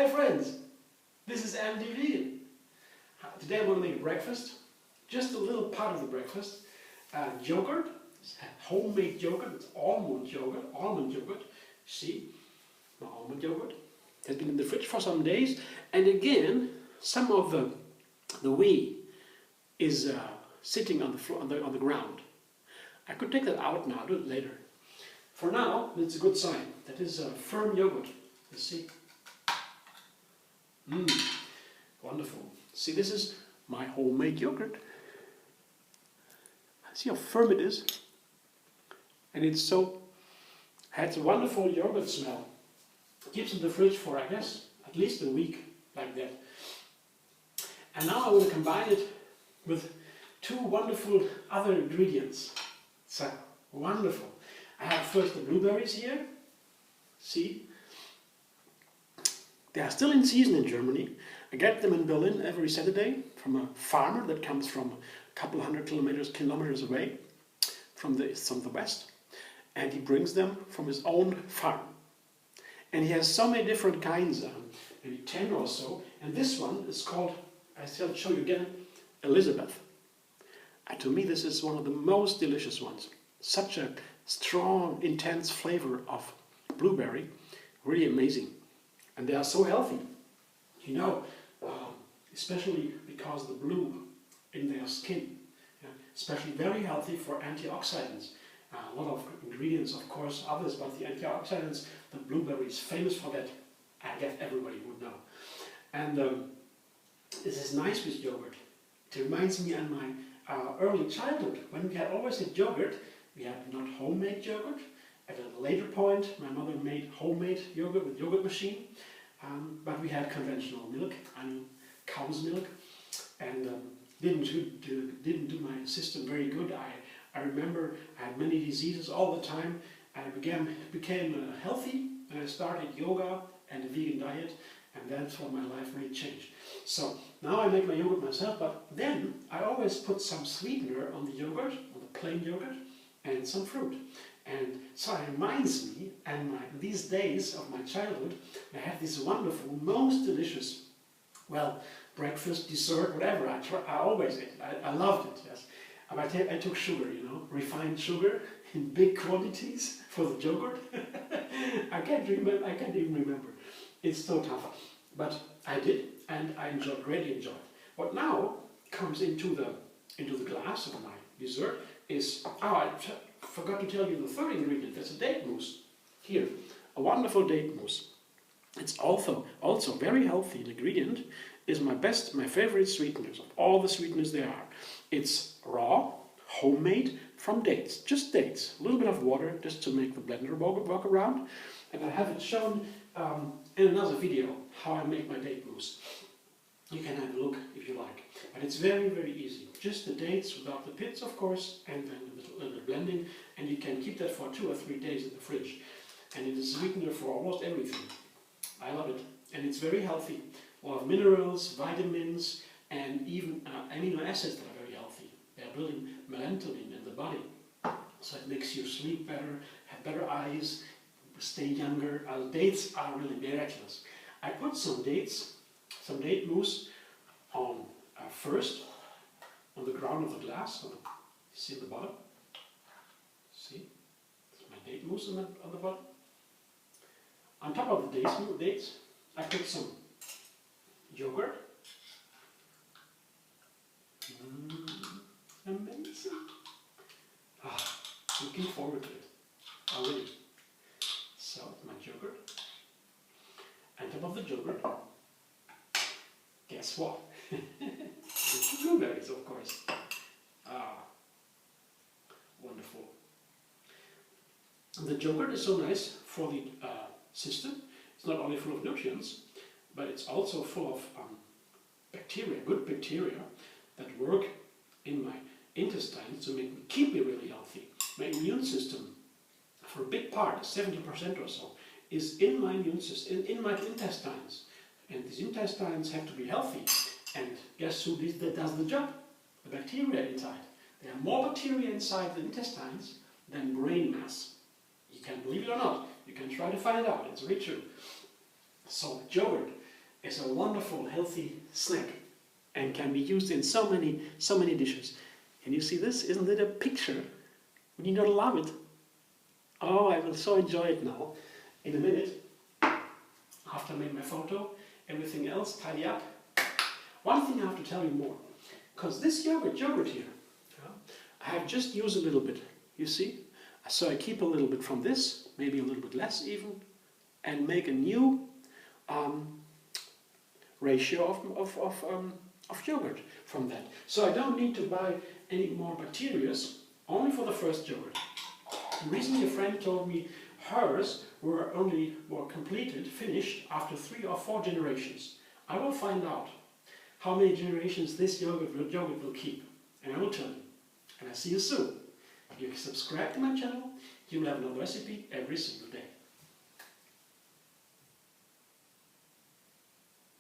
Hi friends, this is MD Vegan. Today I'm going to make breakfast, just a little part of the breakfast. Yogurt, homemade yogurt, it's almond yogurt. See, my almond yogurt has been in the fridge for some days, and again, some of the whey is sitting on the floor, on the ground. I could take that out now, do it later. For now, it's a good sign. That is a firm yogurt. You see? Wonderful. See, this is my homemade yogurt. See how firm it is? And it's has a wonderful yogurt smell. It keeps in the fridge for, I guess, at least a week, like that. And now I want to combine it with two wonderful other ingredients. So, wonderful. I have first the blueberries here. See? They are still in season in Germany. I get them in Berlin every Saturday from a farmer that comes from a couple hundred kilometers away from the west. And he brings them from his own farm. And he has so many different kinds, maybe 10 or so. And this one is called, I'll show you again, Elizabeth. And to me this is one of the most delicious ones. Such a strong, intense flavor of blueberry. Really amazing. And they are so healthy. You know, especially because the blue in their skin. Yeah, especially very healthy for antioxidants. A lot of ingredients, of course, others, but the antioxidants, the blueberry is famous for that. I guess everybody would know. And this is nice with yogurt. It reminds me of my early childhood, when we had always had yogurt. We had not homemade yogurt. At a later point, my mother made homemade yogurt with yogurt machine. But we had conventional milk, cow's milk, and didn't do my system very good. I remember I had many diseases all the time. I became healthy, and I started yoga and a vegan diet, and that's when my life really changed. So now I make my yogurt myself, but then I always put some sweetener on the yogurt, on the plain yogurt, and some fruit. And so it reminds me, and these days of my childhood, I had this wonderful, most delicious, well, breakfast, dessert, whatever. I always ate. I loved it, yes. I took sugar, you know, refined sugar in big quantities for the yogurt. I can't even remember. It's so tough. But I did, and I greatly enjoyed. What now comes into the glass of my dessert is, I forgot to tell you the third ingredient. That's a date mousse. Here, a wonderful date mousse. It's also very healthy. The ingredient is my favorite sweeteners of all the sweeteners there are. It's raw, homemade, from dates. Just dates. A little bit of water just to make the blender walk around. And I have it shown in another video how I make my date mousse. You can have a look if you like. But it's very, very easy. Just the dates without the pits, of course, and then a little blending. And you can keep that for 2 or 3 days in the fridge. And it is a sweetener for almost everything. I love it. And it's very healthy. A lot of minerals, vitamins, and even amino acids that are very healthy. They are building melatonin in the body. So it makes you sleep better, have better eyes, stay younger. Dates are really miraculous. I put some date mousse on first on the ground of the glass. You see the bottom? See? There's my date mousse on the bottom. On top of the dates, I put some yogurt. Amazing. Looking forward to it already. So, my yogurt. On top of the yogurt, guess what? It's blueberries, of course. Wonderful. The yogurt is so nice for the system. It's not only full of nutrients, but it's also full of bacteria, good bacteria, that work in my intestines to keep me really healthy. My immune system, for a big part, 70% or so, is in my immune system, in my intestines. And these intestines have to be healthy. And guess who does the job? The bacteria inside. There are more bacteria inside the intestines than brain mass. You can believe it or not. You can try to find out. It's really true. So yogurt is a wonderful, healthy snack and can be used in so many dishes. Can you see this? Isn't it a picture? Would you not love it? Oh, I will so enjoy it now. In a minute, after I made my photo, everything else tidy up. One thing I have to tell you more, because this yogurt here, I have just used a little bit, you see? So I keep a little bit from this, maybe a little bit less even, and make a new ratio of yogurt from that. So I don't need to buy any more bacterias, only for the first yogurt. Recently a friend told me hers were completed, finished after 3 or 4 generations. I will find out how many generations this yogurt will keep, and I will tell you. And I see you soon. If you subscribe to my channel, you will have another recipe every single day.